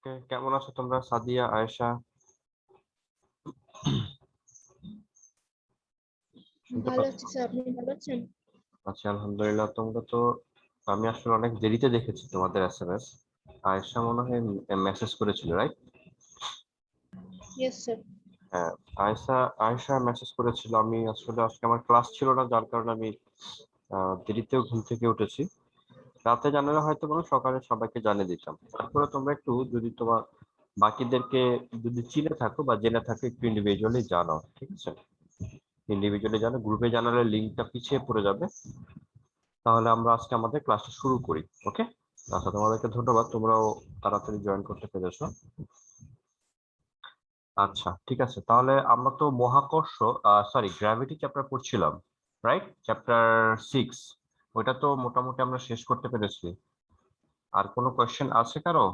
কেমন আছো তোমরা, সাদিয়া, আয়েশা? শুনতে ভালো পাচ্ছ? আছি স্যার, আপনি ভালো আছেন? আচ্ছা, আলহামদুলিল্লাহ। তোমরা তো, আমি আসলে অনেক দেরিতে দেখেছি তোমাদের এসএমএস। আয়েশা মনে হয় মেসেজ করেছিল, রাইট? Yes sir. হ্যাঁ, আয়েশা আয়েশা মেসেজ করেছিল। আমি আসলে আজকে আমার ক্লাস ছিল না, যার কারণে আমি দেরিতেও ঘুম থেকে উঠেছি। রাতে জানালে হয়তো কোনো সকালে সবাইকে জানিয়ে দিতাম। তারপরে তোমরা একটু, যদি তোমার বাকিদেরকে যদি চিনে থাকো বা জেনে থাকো, একটু ইন্ডিভিজুয়ালি জানাও, ঠিক আছে? ইন্ডিভিজুয়ালি জানো, গ্রুপে জানালে লিঙ্কটা পিছিয়ে পড়ে যাবে। তাহলে আমরা আজকে আমাদের ক্লাসটা শুরু করি। ওকে? আচ্ছা, তোমাদেরকে ধন্যবাদ, তোমরাও তাড়াতাড়ি জয়েন করতে পেরেছো। আচ্ছা, ঠিক আছে। তাহলে আমরা তো মহাকর্ষ, সরি, গ্র্যাভিটি চ্যাপ্টার পড়ছিলাম, রাইট? চ্যাপ্টার 6। ওইটা তো মোটামুটি আমরা শেষ করতে পেরেছি। আর কোনো কোয়েশ্চেন আছে কারো?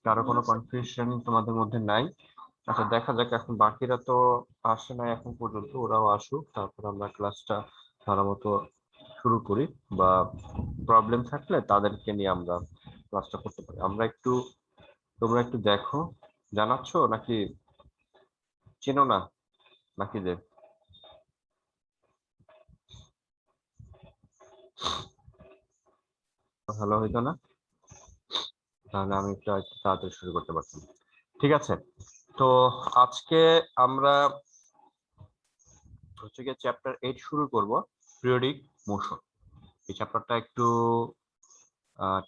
কারো কোনো কনফিউশন তোমাদের মধ্যে নাই? আচ্ছা, দেখা যাক। এখন বাকিরা তো আসে নাই এখন পর্যন্ত, ওরাও আসুক, তারপর আমরা ক্লাসটা ভালো মতো শুরু করি। বা প্রবলেম থাকলে তাদেরকে নিয়ে আমরা ক্লাসটা করতে পারি। তোমরা একটু দেখো, জানাচ্ছ নাকি চেনো না বাকিদের? ভালো হইতো না? তাহলে আমি একটু তাড়াতাড়ি শুরু করতে পারতাম। ঠিক আছে। তো আজকে আমরা হচ্ছে গিয়ে চ্যাপ্টার 8 শুরু করব, পিরিয়ডিক মোশন। এই চ্যাপ্টারটা একটু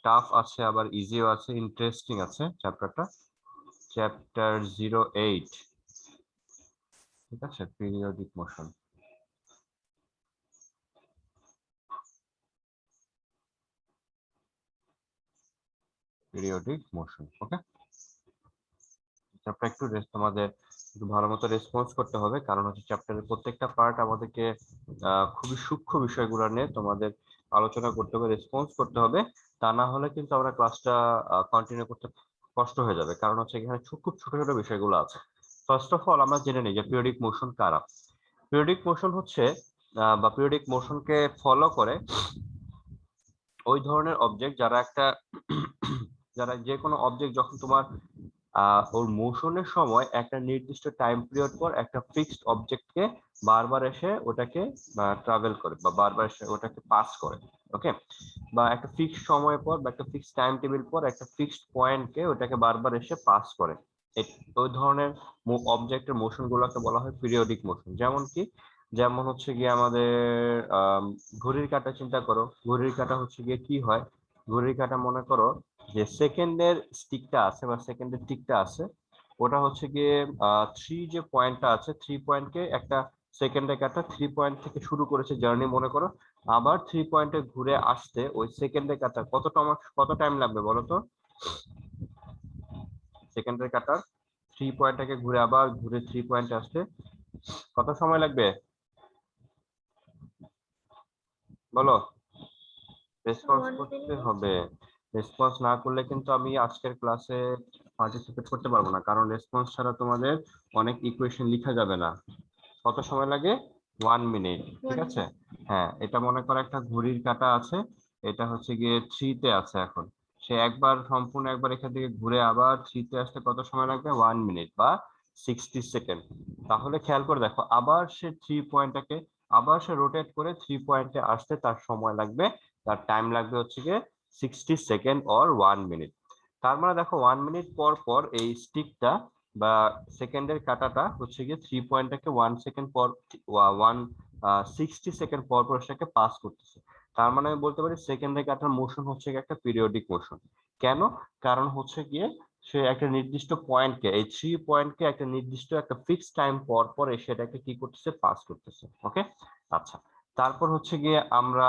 টাফ আছে, আবার ইজিও আছে, ইন্টারেস্টিং আছে চ্যাপ্টারটা। চ্যাপ্টার 08, ঠিক আছে, পিরিয়ডিক মোশন। পিরিয়ডিক মোশন, ওকে। চ্যাপ্টার একটু তোমাদের একটু ভালো মতো রেসপন্স করতে হবে, কারণ হচ্ছে চ্যাপ্টারের প্রত্যেকটা পার্ট আমাদেরকে খুবই সূক্ষ্ম বিষয়গুলো নিয়ে তোমাদের আলোচনা করতে হবে, রেসপন্স করতে হবে। তা না হলে কিন্তু আমরা ক্লাসটা কন্টিনিউ করতে কষ্ট হয়ে যাবে, কারণ হচ্ছে এখানে খুব ছোট ছোট বিষয়গুলো আছে। ফার্স্ট অফ অল আমরা জেনে নিই যে পিরিয়ডিক মোশন কারা। পিরিয়ডিক মোশন হচ্ছে বা পিরিয়ডিক মোশনকে ফলো করে ওই ধরনের অবজেক্ট যারা যে কোনো অবজেক্ট যখন তোমার ওর মোশনের সময় একটা নির্দিষ্ট টাইম পিরিয়ড পর একটা ফিক্সড অবজেক্টকে বারবার এসে ওটাকে ট্রাভেল করে বা বারবার এসে ওটাকে পাস করে। ওকে? বা একটা ফিক্সড সময় পর বা একটা ফিক্সড টাইম টেবিল পর একটা ফিক্সড পয়েন্টকে ওটাকে বারবার এসে পাস করে। ওই ধরনের অবজেক্টের মোশন গুলোকে বলা হয় পিরিয়ডিক মোশন। যেমন হচ্ছে গিয়ে আমাদের ঘড়ির কাঁটা চিন্তা করো। ঘড়ির কাঁটা হচ্ছে গিয়ে কি হয়, ঘড়ির কাঁটা মনে করো যে সেকেন্ডের স্টিকটা আছে বা সেকেন্ডের টিকটা আছে, ওটা হচ্ছে গিয়ে থ্রি যে পয়েন্টটা আছে, থ্রি পয়েন্টকে একটা সেকেন্ডের কাঁটা থ্রি পয়েন্ট থেকে শুরু করেছে জার্নি মনে করো। আবার থ্রি পয়েন্টে ঘুরে আসতে ওই সেকেন্ডের কাঁটা কত টাইম লাগবে বলো তো? সেকেন্ডের কাঁটা থ্রি পয়েন্টটাকে ঘুরে আবার ঘুরে থ্রি পয়েন্টে আসতে কত সময় লাগবে বলো? রেসপন্স 1 করতে মিনিট। হবে। রেসপন্স না করলে কিন্তু আমি আজকের ক্লাসে পার্টিসিপেট করতে পারবো না, কারণ রেসপন্স ছাড়া তোমাদের অনেক ইকুয়েশন লেখা যাবে না। কত সময় লাগে? 1 মিনিট, ঠিক 1 আছে। মিনিট। হ্যাঁ, এটা মনে করো একটা ঘড়ির কাঁটা আছে, এটা হচ্ছে গিয়ে থ্রিতে আছে এখন। সে একবার সম্পূর্ণ একবার এখান থেকে ঘুরে আবার থ্রিতে আসতে কত সময় লাগবে? 1 মিনিট বা 60 সেকেন্ড। তাহলে খেয়াল করে দেখো, আবার সে রোটেট করে থ্রি পয়েন্টে আসতে তার সময় লাগবে, তার টাইম লাগবে হচ্ছে গিয়ে 60 সেকেন্ড অর 1 মিনিট। তার মানে দেখো 1 মিনিট পর পর এই স্টিকটা বা সেকেন্ডের কাঁটাটা হচ্ছে গিয়ে থ্রি পয়েন্টটাকে 1 সেকেন্ড পর 60 সেকেন্ড পর পর সেটাকে পাস করতেছে। তার মানে আমি বলতে পারি সেকেন্ডের কাঁটার মোশন হচ্ছে গিয়ে একটা পিরিয়ডিক মোশন। কেন? কারণ হচ্ছে গিয়ে সে একটা নির্দিষ্ট পয়েন্টকে, এই থ্রি পয়েন্টকে একটা নির্দিষ্ট একটা ফিক্সড টাইম পর পর সেটাকে কি করতেছে? পাস করতেছে। ওকে? আচ্ছা, তারপর হচ্ছে গিয়ে আমরা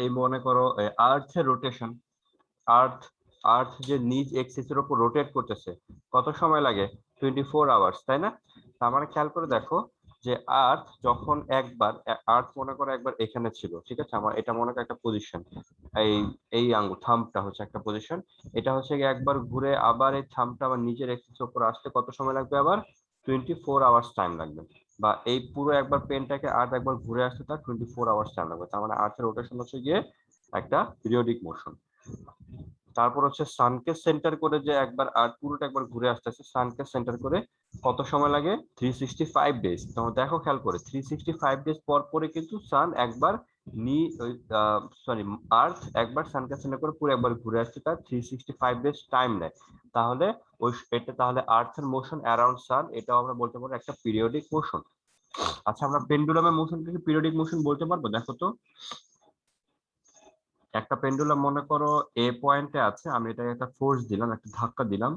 এই মনে করো আর্থের রোটেশন। আর্থ আর্থ যে নিজ এক্সিস এর উপর রোটেট করতেছে, কত সময় লাগে? 24 আওয়ার্স, তাই না? তার মানে খেয়াল করে দেখো যে আর্থ যখন আর্থ মনে করো একবার এখানে ছিল, ঠিক আছে, আমার এটা মনে করো একটা পজিশন, এই এই আঙ্গুল থাম্বটা হচ্ছে একটা পজিশন। এটা হচ্ছে গিয়ে একবার ঘুরে আবার এই থাম্বটা আবার নিজের এক্সিস এর উপর আসতে কত সময় লাগবে? আবার 24 আওয়ার্স টাইম লাগবে। বা এই পুরো একবার পেনটাকে আর্থ একবার ঘুরে আসতে তার 24 আওয়ার্স টাইম লাগবে। তার মানে আর্থের রোটেশন হচ্ছে গিয়ে একটা পিরিয়ডিক মোশন। তারপর হচ্ছে সানকে সেন্টার করে যে একবার আর পুরোটা একবার ঘুরে আসতেছে, সানকে সেন্টার করে কত সময় লাগে? 365 ডেজ। তোমরা দেখো খেয়াল করে 365 ডেজ পর পরে কিন্তু সান একবার আর্থ একবার সানকে সেন্টার করে পুরো একবার ঘুরে আসছে, তার 365 ডেজ টাইম নেয়। তাহলে তাহলে আর্থের মোশন অ্যারাউন্ড সান, এটাও আমরা বলতে পারবো একটা পিরিয়ডিক মোশন। আচ্ছা, আমরা পেন্ডুলামের মোশনকে কি পিরিয়ডিক মোশন বলতে পারবো? দেখো তো, একটা পেন্ডুলাম মনে করো এ পয়েন্টে আছে, আমি এটাকে একটা ফোর্স দিলাম, একটা ধাক্কা দিলাম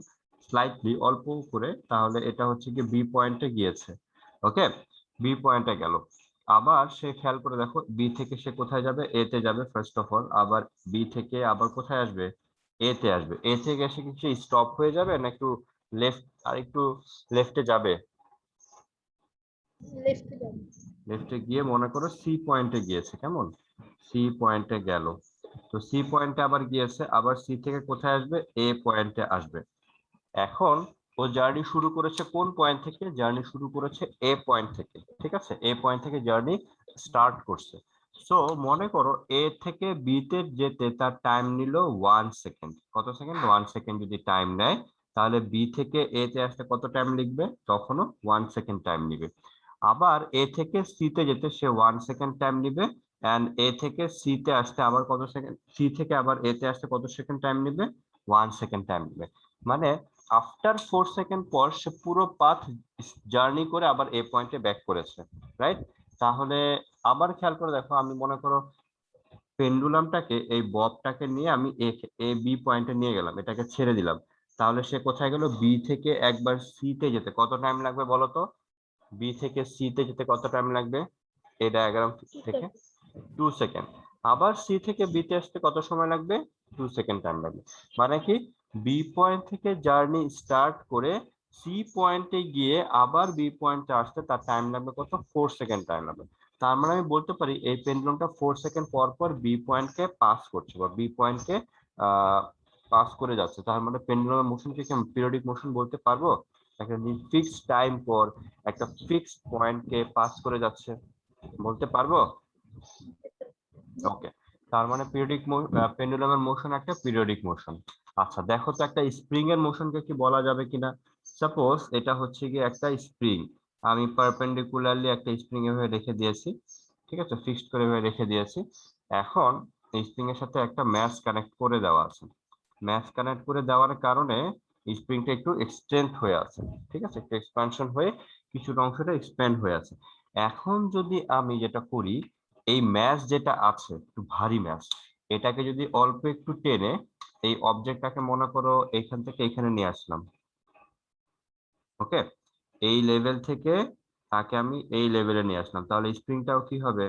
স্লাইটলি অল্প করে, তাহলে এটা হচ্ছে কি বি পয়েন্টে গিয়েছে। ওকে, বি পয়েন্টে গেল। আবার সে খেয়াল করে দেখো বি থেকে সে কোথায় যাবে? এ তে যাবে ফার্স্ট অফ অল। আবার বি থেকে আবার কোথায় আসবে? এ তে আসবে। এ থেকে এসে কি সে স্টপ হয়ে যাবে না একটু লেফট, আর একটু লেফটে যাবে? লেফটে যাবো। লেফটে গিয়ে মনে করো সি পয়েন্টে গিয়েছে। কেমন? সি পয়েন্টে গেল। তো সি পয়েন্টে আবার গিয়েছে, আবার সি থেকে কোথায় আসবে? এ পয়েন্টে আসবে। এখন ও জার্নি শুরু করেছে কোন পয়েন্ট থেকে? জার্নি শুরু করেছে এ পয়েন্ট থেকে। ঠিক আছে, এ পয়েন্ট থেকে জার্নি স্টার্ট করছে। সো মনে করো এ থেকে বি তে যেতে তার টাইম নিল 1 সেকেন্ড। কত সেকেন্ড? 1 সেকেন্ড যদি টাইম নেয়, তাহলে বি থেকে এ তে আসতে কত টাইম লিখবে? তখনও 1 সেকেন্ড টাইম নিবে। আবার এ থেকে সি তে যেতে সে 1 সেকেন্ড টাইম নিবে। এন্ড এ থেকে সি তে আসতে আবার কত সেকেন্ড? সি থেকে আবার এ তে আসতে কত সেকেন্ড টাইম নিবে? 1 সেকেন্ড টাইম নিবে। মানে আফটার 4 সেকেন্ড পর সে পুরো পাথ জার্নি করে আবার এ পয়েন্টে ব্যাক করেছে, রাইট? তাহলে আবার খেয়াল করে দেখো, আমি মনে করো পেন্ডুলামটাকে, এই ববটাকে নিয়ে আমি এ বি পয়েন্টে নিয়ে গেলাম, এটাকে ছেড়ে দিলাম। তাহলে সে কোথায় গেল? বি থেকে একবার সি তে যেতে কত টাইম লাগবে বলো তো? বি থেকে সি তে যেতে কত টাইম লাগবে এই ডায়াগ্রাম থেকে? 2 সেকেন্ড। আবার সি থেকে বি তে আসতে কত সময় লাগবে? 2 সেকেন্ড টাইম লাগবে। মানে কি, বি পয়েন্ট থেকে জার্নি স্টার্ট করে সি পয়েন্টে গিয়ে আবার বি পয়েন্টে আসতে তার টাইম লাগবে কত? 4 সেকেন্ড টাইম লাগবে। তার মানে আমি বলতে পারি এই পেন্ডুলামটা 4 সেকেন্ড পর পর বি পয়েন্টকে পাস করছে, বা বি পয়েন্টকে পাস করে যাচ্ছে। তার মানে পেন্ডুলামের মোশনকে কি পিরিয়ডিক মোশন বলতে পারবো? একটা ফিক্সড টাইম পর একটা ফিক্সড পয়েন্টকে পাস করে যাচ্ছে, বলতে পারবো? ওকে, তার মানে পিরিয়ডিক পেন্ডুলামের মোশন একটা পিরিয়ডিক মোশন। আচ্ছা দেখো তো, একটা স্প্রিং এর মোশনকে কি বলা যাবে কিনা? সাপোজ এটা হচ্ছে গিয়ে একটা স্প্রিং, আমি পারপেন্ডিকুলারলি একটা স্প্রিং এভাবে রেখে দিয়েছি, ঠিক আছে, ফিক্সড করে এভাবে রেখে দিয়েছি। এখন এই স্প্রিং এর সাথে একটা ম্যাচ কানেক্ট করে দেওয়া আছে। ম্যাচ কানেক্ট করে দেওয়ার কারণে স্প্রিংটা একটু এক্সটেন্ড হয়ে আছে, ঠিক আছে, একটু এক্সপানশন হয়ে কিছুটা অংশটা এক্সপ্যান্ড হয়ে আছে। এখন যদি আমি যেটা করি, এই ম্যাচ যেটা আছে একটু ভারী ম্যাচ, এটাকে যদি অল্প একটু টেনে এই অবজেক্টটাকে মনে করো এখান থেকে এখানে নিয়ে আসলাম। ওকে, এই লেভেল থেকে তাকে আমি এই লেভেলে নিয়ে আসলাম, তাহলে স্প্রিংটাও কি হবে?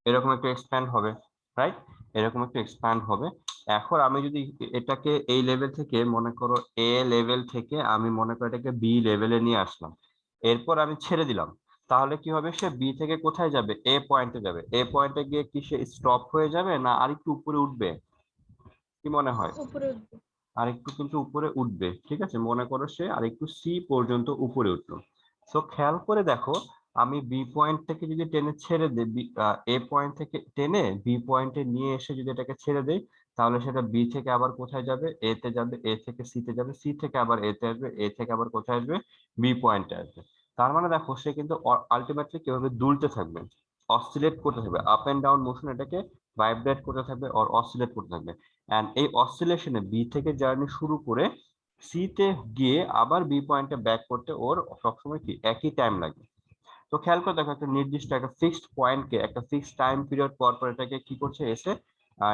এরকম একটু এক্সপ্যান্ড হবে, রাইট? এরকম একটু এক্সপ্যান্ড হবে। এখন আমি যদি এটাকে এই লেভেল থেকে মনে করো এ লেভেল থেকে আমি মনে করো এটাকে বি লেভেলে নিয়ে আসলাম, এরপর আমি ছেড়ে দিলাম, তাহলে কি হবে? সে বি থেকে কোথায় যাবে? এ পয়েন্টে যাবে। এ পয়েন্টে গিয়ে কি সে স্টপ হয়ে যাবে না আরেকটু উপরে উঠবে? কি মনে হয়? উপরে উঠবো। আরেকটু কিন্তু উপরে উঠবে, ঠিক আছে, মনে করো সে আরেকটু সি পর্যন্ত উপরে উঠলো। সো খেয়াল করে দেখো, আমি বি পয়েন্ট থেকে যদি টেনে ছেড়ে দিই, এ পয়েন্ট থেকে টেনে বি পয়েন্টে নিয়ে এসে যদি এটাকে ছেড়ে দেই, তাহলে সেটা বি থেকে আবার কোথায় যাবে? এ তে যাবে। এ থেকে সি তে যাবে। সি থেকে আবার এ তে আসবে। এ থেকে আবার কোথায় আসবে? বি পয়েন্টে আসবে। তার মানে দেখো সে কিন্তু আলটিমেটলি কিভাবে দুলতে থাকবে, অসিলেট করতে থাকবে, আপ এন্ড ডাউন মোশন, এটাকে ভাইব্রেট করতে থাকবে আর অসিলেট করতে থাকবে। এন্ড এই অসিলেশনে বি থেকে জার্নি শুরু করে সি তে গিয়ে আবার বি পয়েন্টে ব্যাক করতে ওর সবসময় কি একই টাইম লাগে। তো খেয়াল করে দেখো, একটা নির্দিষ্ট একটা ফিক্সড পয়েন্টকে একটা ফিক্সড টাইম পিরিয়ড পর পর এটাকে কি করছে? এসে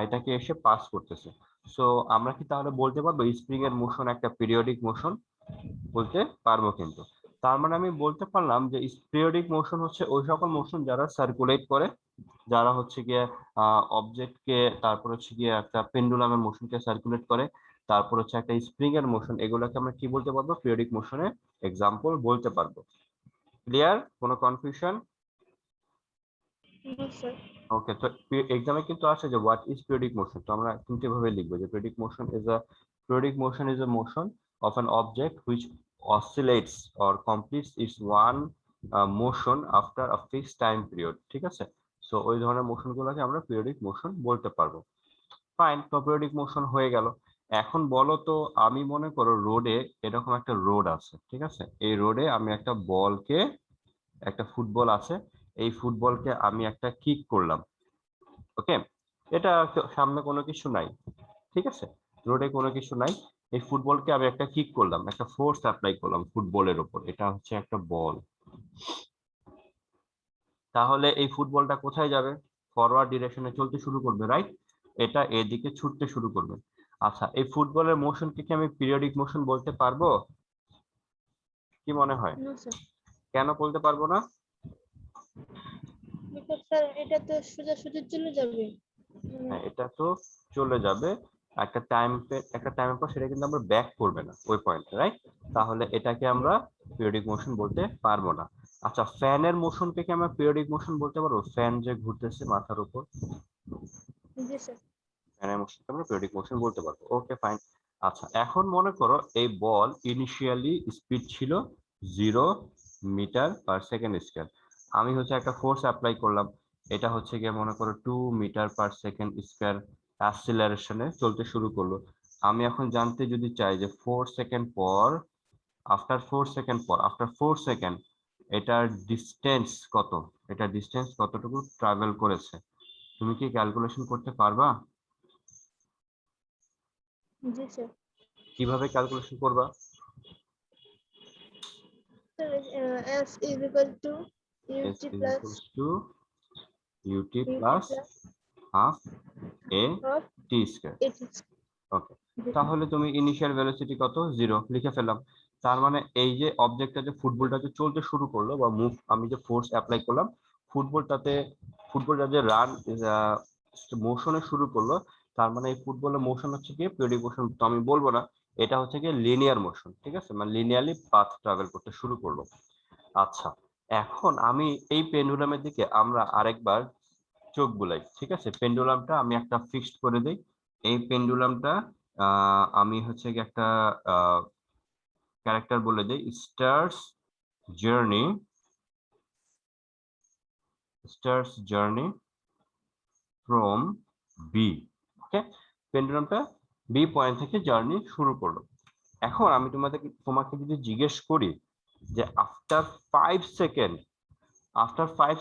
এটাকে এসে পাস করতেছে। সো আমরা কি তাহলে বলতে পারবো স্প্রিং এর মোশন একটা পিরিয়ডিক মোশন? বলতে পারবো কিন্তু। তার মানে আমি বলতে পারলাম যে পিরিয়ডিক মোশন হচ্ছে ওই সকল মোশন যারা সার্কুলেট করে, যারা হচ্ছে গিয়ে অবজেক্টকে, তারপর হচ্ছে গিয়ে একটা পেন্ডুলামের মোশনকে সার্কুলেট করে, তারপর হচ্ছে একটা স্প্রিং এর মোশন, এগুলোকে আমরা কি বলতে পারবো? পিরিয়ডিক মোশনের এক্সাম্পল বলতে পারবো। ক্লিয়ার? কোনো কনফিউশন? No sir. ওকে, তো এক্সামে কিন্তু আসে যে হোয়াট ইজ পিরিয়ডিক মোশন, তো আমরা কিন্তু এভাবে লিখবো যে periodic motion is a motion of an object which oscillates or completes its one motion after a fixed time period, ঠিক আছে? সো ওই ধরনের মোশন গুলোকে আমরা পিরিয়ডিক মোশন বলতে পারবো। ফাইন, তো পিরিয়ডিক মোশন হয়ে গেল। এখন বলো তো, আমি মনে করো রোডে, এরকম একটা রোড আছে, ঠিক আছে, এই রোডে আমি একটা বলকে, একটা ফুটবল আছে, এই ফুটবলকে আমি একটা কিক করলাম। ওকে, এটা সামনে কোনো কিছু নাই, ঠিক আছে, রোডে কোনো কিছু নাই, এই ফুটবলকে আমি একটা কিক করলাম, একটা ফোর্স অ্যাপ্লাই করলাম ফুটবলের উপর, এটা হচ্ছে একটা বল। তাহলে এই ফুটবলটা কোথায় যাবে? ফরওয়ার্ড ডিরেকশনে চলতে শুরু করবে, রাইট? এটা এদিকে ছুটতে শুরু করবে। আচ্ছা, এই ফুটবলের মোশনকে কি আমি পিরিয়ডিক মোশন বলতে পারবো? কি মনে হয়? নো স্যার, কেন বলতে পারবো না? বিকজ স্যার এটা তো সোজাসুজি চলে যাবে। হ্যাঁ, এটা তো চলে যাবে, একটা টাইমের পর সেটা কিন্তু আমরা ব্যাক করবে না ওই পয়েন্টে, রাইট? তাহলে এটাকে আমরা পিরিয়ডিক মোশন বলতে পারবো না। আচ্ছা, ফ্যানের মোশনকে কি আমরা পিরিয়ডিক মোশন বলতে পারবো? ফ্যান যে ঘুরতেছে মাথার উপর, জি স্যার। ফ্যানের মোশনকে আমরা পিরিয়ডিক মোশন বলতে পারবো। ওকে, ফাইন। আচ্ছা, এখন মনে করো এই বল ইনিশিয়ালি স্পিড ছিল 0 মিটার/সেকেন্ড স্কয়ার। আমি হচ্ছে একটা ফোর্স অ্যাপ্লাই করলাম, এটা হচ্ছে গিয়ে মনে করো 2 মিটার/সেকেন্ড স্কয়ার অ্যাক্সিলারেশনে চলতে শুরু করলো। আমি এখন জানতে যদি চাই যে 4 সেকেন্ড পর, আফটার 4 সেকেন্ড এটার ডিস্টেন্স কত, এটা ডিস্টেন্স কতটুকু ট্রাভেল করেছে, তুমি কি ক্যালকুলেশন করতে পারবা? জি স্যার। কিভাবে ক্যালকুলেশন করবা? Sir S is equal to S UT is plus equals to ut UT plus plus half a of t square. 80। Okay, G sir. তাহলে তুমি ইনিশিয়াল ভেলোসিটি কত? 0 লিখে ফেললাম। তার মানে এই যে অবজেক্টটা, যে ফুটবলটা যে চলতে শুরু করলো বা মুভ, আমি যে ফোর্স অ্যাপ্লাই করলাম ফুটবলটাতে, ফুটবলটা যে রান মোশনে শুরু করলো, তার মানে এই ফুটবলের মোশন হচ্ছে কি পিরিয়ডিক মোশন তো আমি বলবো না, এটা হচ্ছে কি লিনিয়ার মোশন, ঠিক আছে, মানে লিনিয়ারলি পাথ ট্রাভেল করতে শুরু করলো। আচ্ছা, এখন আমি এই পেন্ডুলামের দিকে আমরা আরেকবার চোখ বুলাই, ঠিক আছে, পেন্ডুলামটা আমি একটা ফিক্সড করে দেই। এই পেন্ডুলামটা আমি হচ্ছে কি একটা ক্যারেক্টার বলে দেই, journey starts journey from B. Okay, পেন্ডুলামটা বি পয়েন্ট থেকে জার্নি শুরু করলো। এখন আমি তোমাকে যদি জিজ্ঞেস করি যে after 5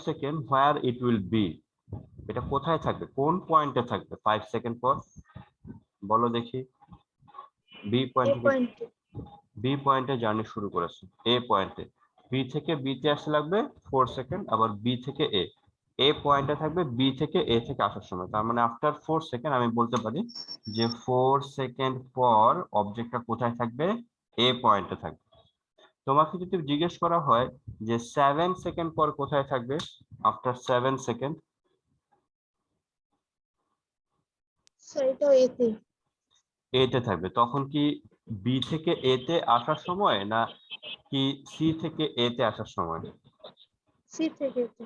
second where it will be, এটা কোথায় থাকবে, কোন পয়েন্টে থাকবে 5 সেকেন্ড পর, বলো দেখি। বি পয়েন্ট এ থেকে, পয়েন্টে। বি পয়েন্টে জার্নি শুরু করেছে, এ পয়েন্টে, বি থেকে বিতে আসতে লাগবে 4 সেকেন্ড, আবার বি থেকে এ পয়েন্টে থাকবে বি থেকে এ থেকে আসার সময়, তার মানে আফটার 4 সেকেন্ড আমি বলতে পারি যে 4 সেকেন্ড পর অবজেক্টটা কোথায় থাকবে, এ পয়েন্টে থাকবে। তোমাকে যদি জিজ্ঞেস করা হয় যে 7 সেকেন্ড পর কোথায় থাকবে, আফটার 7 সেকেন্ড স্যার এটা এতে। এতে থাকবে, তখন কি বি থেকে এতে আসার সময়, না কি সি থেকে এতে আসার সময়? সি থেকে এতে।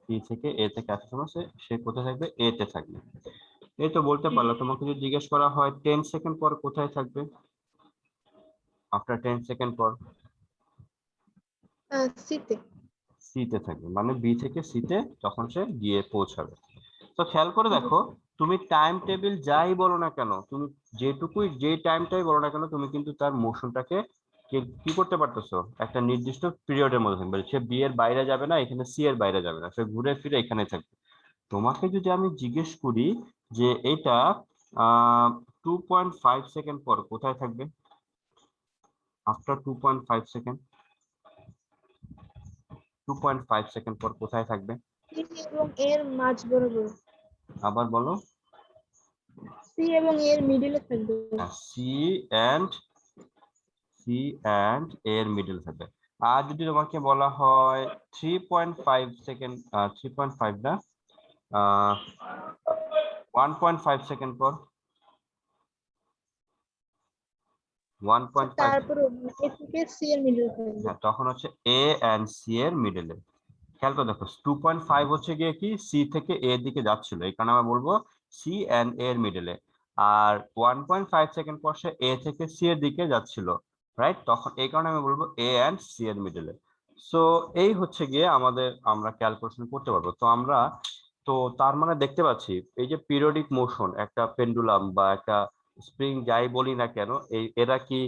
সি থেকে এ থেকে আসার সময় সে সে কোথায় থাকবে, এতে থাকবে। এই তো বলতে পারলো। তোমাকে যদি জিজ্ঞেস করা হয় 10 সেকেন্ড পর কোথায় থাকবে, আফটার 10 সেকেন্ড পর সিতে। সিতে থাকবে, মানে বি থেকে সিতে তখন সে গিয়ে পৌঁছাবে। তো খেয়াল করে জি দেখো, স্যার। তুমি টাইম টেবিল যাই বলো না কেন, তুমি যে টাইমটাই বলো না কেন, তুমি কিন্তু তার মোশনটাকে কি করতে পারতেছো, একটা নির্দিষ্ট পিরিয়ডের মধ্যে থাকবে, সে বি এর বাইরে যাবে না, এখানে সি এর বাইরে যাবে না, সে ঘুরে ফিরে এখানে থাকবে। তোমাকে যদি আমি জিজ্ঞেস করি যে এটা 2.5 সেকেন্ড পর কোথায় থাকবে, আফটার 2.5 সেকেন্ড, 2.5 সেকেন্ড পর কোথায় থাকবে, সি এবং এর মাঝ বরাবর। আবার বলো। সি এবং এর মিডিলে থাকবে। সি অ্যান্ড সি অ্যান্ড এর মিডল থাকবে। আর যদি তোমাকে বলা হয় 3.5 সেকেন্ড, 3.5 না, 1.5 সেকেন্ড পর, ওয়ান স্যার পয়েন্ট ফাইভ তারপরে এ থেকে সি এর মিডিলে থাকবে। হ্যাঁ, তখন হচ্ছে এ অ্যান্ড সি এর মিডলে। খেয়াল করে দেখো, 2.5 হচ্ছে গিয়ে কি সি থেকে এ দিকে যাচ্ছিল, এই কারণে আমরা বলবো সি অ্যান্ড এ এর মিডলে। আর 1.5 সেকেন্ড পর সে এ থেকে সি এর দিকে যাচ্ছিল, রাইট, তখন এই কারণে আমি বলবো এ অ্যান্ড সি এর মিডলে। সো এই হচ্ছে গিয়ে আমরা ক্যালকুলেশন করতে পারবো। তো আমরা তো তার মানে দেখতে পাচ্ছি এই যে পিরিয়ডিক মোশন, একটা পেন্ডুলাম বা একটা স্প্রিং যাই বলি না কেন, এরা কি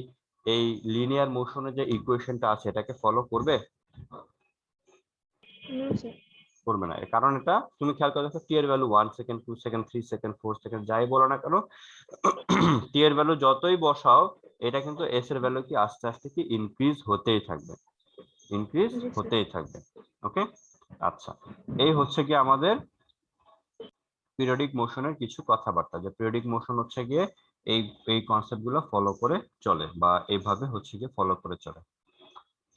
এই লিনিয়ার মোশনের যে ইকুয়েশনটা আছে এটাকে ফলো করবে? No sir. করবে না। এর কারণ এটা তুমি খেয়াল করে দেখো, টি এর value 1 second, 2 second, 3 second, 4 second যাই বলো না কেন, টি এর ভ্যালু যতই বসাও এটা কিন্তু এস এর ভ্যালু কি আস্তে আস্তে কি ইনক্রিজ হতেই থাকবে, ইনক্রিজ জি স্যার। হতেই থাকবে। ওকে, আচ্ছা, এই হচ্ছে কি আমাদের পিরিয়ডিক মোশনের কিছু কথাবার্তা, যে পিরিয়ডিক মোশন হচ্ছে গিয়ে এই এই কনসেপ্ট গুলো ফলো করে চলে, বা এইভাবে হচ্ছে গিয়ে ফলো করে চলে।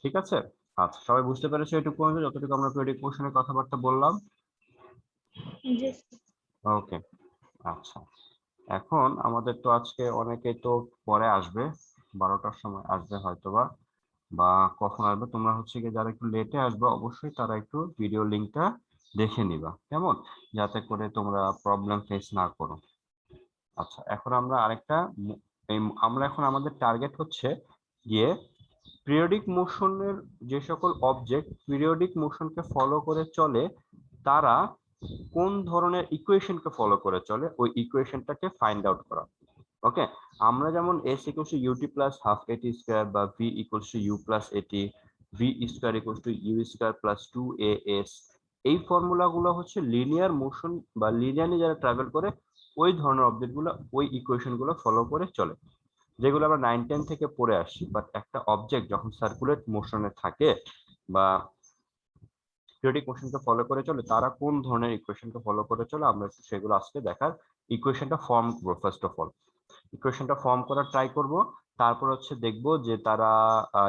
ঠিক আছে, আচ্ছা সবাই বুঝতে পেরেছো এটুকু পর্যন্ত, যতটুকু আমরা পিরিয়ডিক মোশনের কথাবার্তা বললাম? জি স্যার। ওকে, আচ্ছা, এখন আমাদের তো আজকে অনেকেই তো পরে আসবে, 12টার সময় আসবে হয়তোবা, বা কখন আসবে, তোমরা হচ্ছে গিয়ে যারা একটু লেটে আসবে অবশ্যই তারা একটু ভিডিও লিংকটা দেখে নিবা, কেমন, যাতে করে তোমরা প্রবলেম ফেস না করো। আচ্ছা, এখন আমরা আরেকটা আমরা এখন আমাদের টার্গেট হচ্ছে গিয়ে পিরিয়ডিক মোশনের যে সকল অবজেক্ট পিরিয়ডিক মোশনকে ফলো করে চলে তারা কোন ধরনের ইকুয়েশনকে ফলো করে চলে, ওই ইকুয়েশনটাকে ফাইন্ড আউট করা। ওকে, আমরা যেমন S equals to UT plus half AT square, বা V equals to U plus AT, V square equals to U square plus 2as, এই ফর্মুলা গুলো হচ্ছে লিনিয়ার মোশন বা লিনিয়ারলি যারা ট্রাভেল করে ওই ধরনের অবজেক্ট গুলো ওই ইকুয়েশন গুলো ফলো করে চলে, যেগুলো আমরা 9-10 থেকে পড়ে আসছি। বাট একটা অবজেক্ট যখন সার্কুলেট মোশনে থাকে বা পিরিয়ডিক মোশনকে ফলো করে চলে, তারা কোন ধরনের ইকুয়েশনকে ফলো করে চলে আমরা একটু সেগুলো আজকে দেখার ইকুয়েশনটা ফর্ম করব। ফার্স্ট অফ অল ইকুয়েশনটা ফর্ম করার ট্রাই করব, তারপর হচ্ছে দেখব যে তারা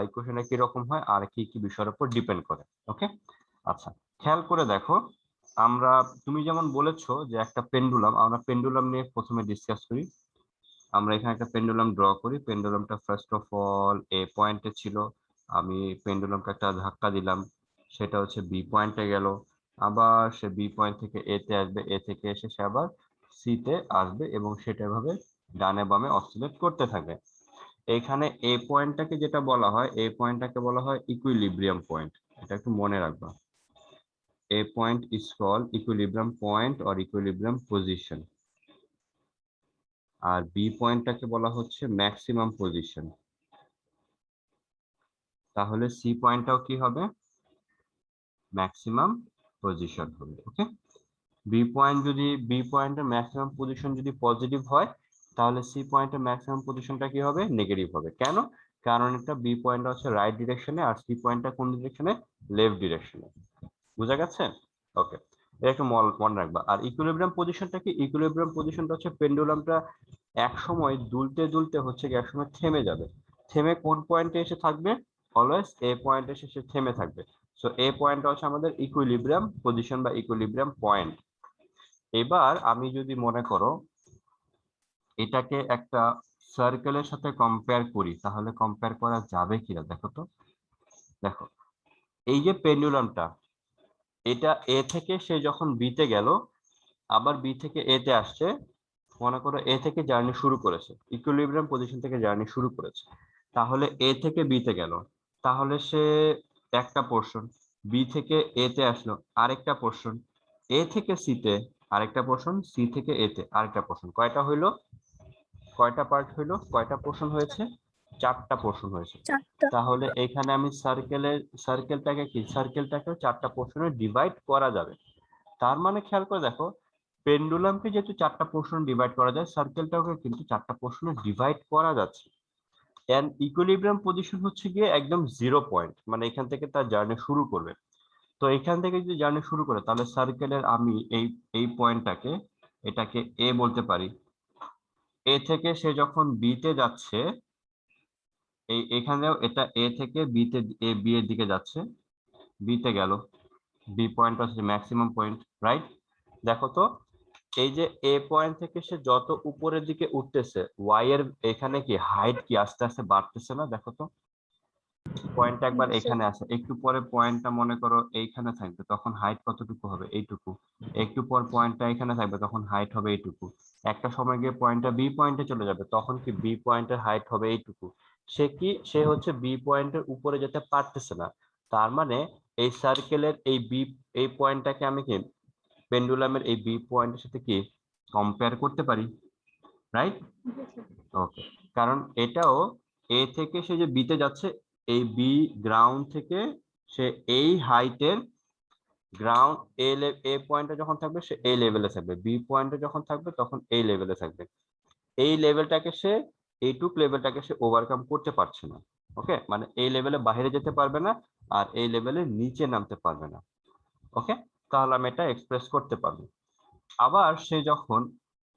ইকুয়েশনটা কিরকম হয় আর কি কি বিষয়ের উপর ডিপেন্ড করে। ওকে, আচ্ছা, খেয়াল করে দেখো, আমরা তুমি যেমন বলেছো যে একটা পেন্ডুলাম, আমরা পেন্ডুলাম নিয়ে প্রথমে ডিসকাস করি। আমরা এখানে একটা পেন্ডুলাম ড্র করি, পেন্ডুলামটা ফার্স্ট অফ অল এ পয়েন্টে ছিল, আমি পেন্ডুলামটা একটা ধাক্কা দিলাম, সেটা হচ্ছে বি পয়েন্টে গেল, আবার সে বি পয়েন্ট থেকে এ তে আসবে, এ থেকে এসে সে আবার সি তে আসবে, এবং সেটা এভাবে ডানে বামে অসিলেট করতে থাকবে। এখানে এ পয়েন্টটাকে যেটা বলা হয়, এ পয়েন্টটাকে বলা হয় ইকুইলিব্রিয়াম পয়েন্ট, এটা একটু মনে রাখবা। A point is called equilibrium point or equilibrium position, আর বি পয়েন্টটাকে বলা হচ্ছে ম্যাক্সিমাম পজিশন। তাহলে সি পয়েন্টটাও কি হবে? ম্যাক্সিমাম পজিশন হবে। ওকে, বি পয়েন্টের ম্যাক্সিমাম পজিশন যদি পজিটিভ হয় তাহলে সি পয়েন্টের ম্যাক্সিমাম পজিশনটা কি হবে? নেগেটিভ হবে। কেন? কারণ এটা বি পয়েন্ট হচ্ছে রাইট ডিরেকশনে আর সি পয়েন্টটা কোন ডিরেকশনে? লেফট ডিরেকশনে। বুঝা গেছে? ওকে, এটা একটু মনে রাখবা। আর ইকুইলিব্রিয়াম পজিশনটা কি? ইকুইলিব্রিয়াম পজিশনটা হচ্ছে পেন্ডুলামটা এক সময় দুলতে দুলতে হচ্ছে কি এক সময় থেমে যাবে, থেমে কোন পয়েন্টে এসে থাকবে? অলওয়েজ এ পয়েন্টে এসে সে থেমে থাকবে। সো এ পয়েন্টটা হচ্ছে আমাদের ইকুইলিব্রিয়াম পজিশন বা ইকুইলিব্রিয়াম পয়েন্ট। এবার আমি যদি মনে করো এটাকে একটা সার্কেলের সাথে কম্পেয়ার করি, তাহলে কম্পেয়ার করা যাবে কিনা দেখো তো। দেখো, এই যে পেন্ডুলামটা, এটা এ থেকে সে যখন বি তে গেল, আবার বি থেকে এ তে আসছে, মনে করো এ থেকে জার্নি শুরু করেছে, ইকুইলিব্রিয়াম পজিশন থেকে জার্নি শুরু করেছে, তাহলে এ থেকে বি তে গেল, তাহলে সে একটা পোর্শন, বি থেকে এ তে আসলো আরেকটা পোর্শন, এ থেকে সি তে আরেকটা পোর্শন, সি থেকে এ তে আরেকটা পোর্শন। কয়টা হইলো? কয়টা পার্ট হইলো? কয়টা পোর্শন হয়েছে? 4টা পোর্শন হয়েছে। চারটা। তাহলে এখানে আমি সার্কেলটাকে 4টা পোর্শনে ডিভাইড করা যাবে। তার মানে খেয়াল করে দেখো, পেন্ডুলামকে যেহেতু 4টা পোর্শন ডিভাইড করা যায়, সার্কেলটাকে কিন্তু 4টা পোর্শনে ডিভাইড করা যাচ্ছে। এন্ড ইকুইলিব্রিয়াম পজিশন হচ্ছে গিয়ে একদম 0 পয়েন্ট, মানে এখান থেকে তার জার্নি শুরু করবে। তো এখান থেকে যদি জার্নি শুরু করে তাহলে সার্কেলের আমি এই এই পয়েন্টটাকে, এটাকে এ বলতে পারি। এ থেকে সে যখন বি তে যাচ্ছে, এখানেও এটা এ থেকে বি তে, বি এর দিকে যাচ্ছে, বি তে গেল, বি পয়েন্ট হচ্ছে ম্যাক্সিমাম পয়েন্ট, রাইট? দেখো তো, এই যে এ পয়েন্ট থেকে সে যত উপরের দিকে উঠতেছে, ওয়াই এর এখানে কি হাইট কি আস্তে আস্তে বাড়তেছে না? দেখো তো, পয়েন্টটা একবার জি স্যার। এখানে আছে, একটু পরে পয়েন্টটা মনে করো এইখানে থাকবে, তখন হাইট কতটুকু হবে? এইটুকু। একটু পর পয়েন্টটা এখানে থাকবে, তখন হাইট হবে এইটুকু। একটা সময় গিয়ে পয়েন্টটা বি পয়েন্টে চলে যাবে, তখন কি বি পয়েন্টের হাইট হবে এইটুকু। সে হচ্ছে বি পয়েন্টের উপরে যেতে পারতেছে না। তার মানে এই সার্কেলের এই বি, এই পয়েন্টটাকে আমি কি পেন্ডুলামের এই বি পয়েন্টের সাথে কি কম্পেয়ার করতে পারি, রাইট? ওকে, কারণ এটাও এ থেকে সে যে বিতে যাচ্ছে, এই বি গ্রাউন্ড থেকে সে এই হাইটের গ্রাউন্ড এ পয়েন্টে যখন থাকবে সে এই লেভেলে থাকবে, বি পয়েন্টে যখন থাকবে তখন এই লেভেলে থাকবে। এই লেভেলটাকে সে এইটুক লেভেলটাকে সে ওভারকাম করতে পারছে না। ওকে, মানে এই লেভেলে বাইরে যেতে পারবে না আর এই লেভেলে নিচে নামতে পারবে না। ওকে, তাহলে আমি এটা এক্সপ্রেস করতে পারবো। আবার সে যখন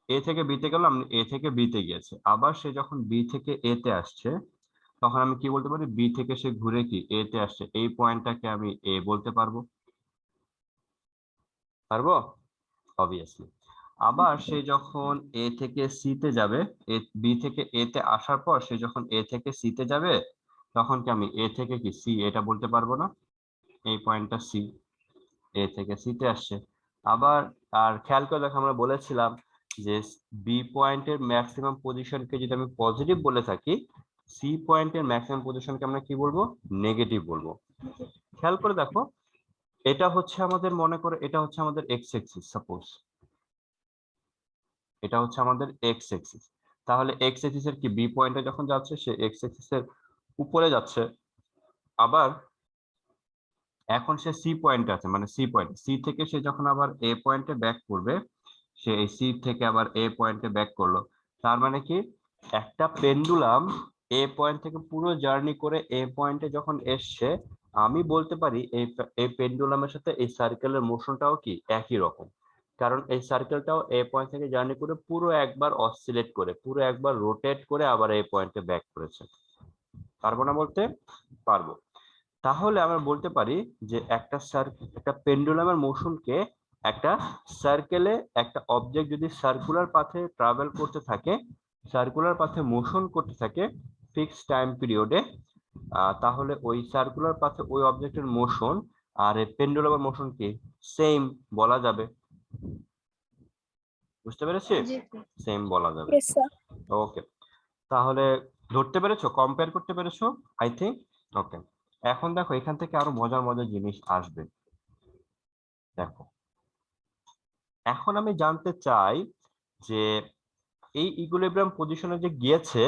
এ থেকে বিতে গেল, আমি এ থেকে বিতে গিয়েছে, আবার সে যখন বি থেকে এ তে আসছে তখন আমি কি বলতে পারি, বি থেকে সে ঘুরে কি এ তে আসছে, এই পয়েন্টটাকে আমি এ বলতে পারবো, পারবো অবভিয়াসলি। আবার সে যখন এ থেকে সি তে যাবে, বি থেকে এ তে আসার পর সে যখন এ থেকে সি তে যাবে তখন কি আমি এ থেকে কি সি এটা বলতে পারবো না, এই পয়েন্টটা সি, এ থেকে সি তে আসছে। আবার আর খেয়াল করে দেখো, আমরা বলেছিলাম যে বি পয়েন্টের ম্যাক্সিমাম পজিশনকে যদি আমি পজিটিভ বলে থাকি, সি পয়েন্টের ম্যাক্সিমাম পজিশনকে আমরা কি বলবো, নেগেটিভ বলবো। খেয়াল করে দেখো, এটা হচ্ছে আমাদের, মনে করে এটা হচ্ছে আমাদের এক্স এক্সিস, সাপোজ এটা হচ্ছে আমাদের এক্স এক্সিস। তাহলে এক্স এক্সিস এর কি বি পয়েন্টে যখন যাচ্ছে সে এক্স এক্সিস এর উপরে যাচ্ছে। আবার এখন সে সি পয়েন্টে আছে, মানে সি পয়েন্ট, সি থেকে সে যখন আবার এ পয়েন্টে ব্যাক করবে, সে এই সি থেকে আবার এ পয়েন্টে ব্যাক করলো। তার মানে কি, একটা পেন্ডুলাম এ পয়েন্ট থেকে পুরো জার্নি করে এ পয়েন্টে যখন এসছে, আমি বলতে পারি এই পেন্ডুলামের সাথে এই সার্কেলের মোশনটাও কি একই রকম। কারণ এই সার্কেলটাও এ পয়েন্ট থেকে জার্নি করে পুরো একবার অসিলেট করে, পুরো একবার রোটেট করে আবার এই পয়েন্টে ব্যাক করেছে। পারবো না বলতে? পারবো। তাহলে আমরা বলতে পারি যে একটা পেন্ডুলামের মোশনকে, একটা সার্কেলে একটা অবজেক্ট যদি সার্কুলার পাথে ট্রাভেল করতে থাকে, সার্কুলার পাথে মোশন করতে থাকে ফিক্সড টাইম পিরিয়ডে, তাহলে ওই সার্কুলার পাথে ওই অবজেক্টের মোশন আর এই পেন্ডুলামের মোশন কি সেম বলা যাবে। বুঝতে পেরেছি? সেম বলা যাবে। ওকে, তাহলে ধরতে পেরেছো, কম্পেয়ার করতে পেরেছো আই থিঙ্ক। ওকে, এখন দেখো এখান থেকে আরো মজার মজার জিনিস আসবে। দেখো, এখন আমি জানতে চাই যে এই ইকুইলিব্রিয়াম পজিশনে যে গিয়েছে,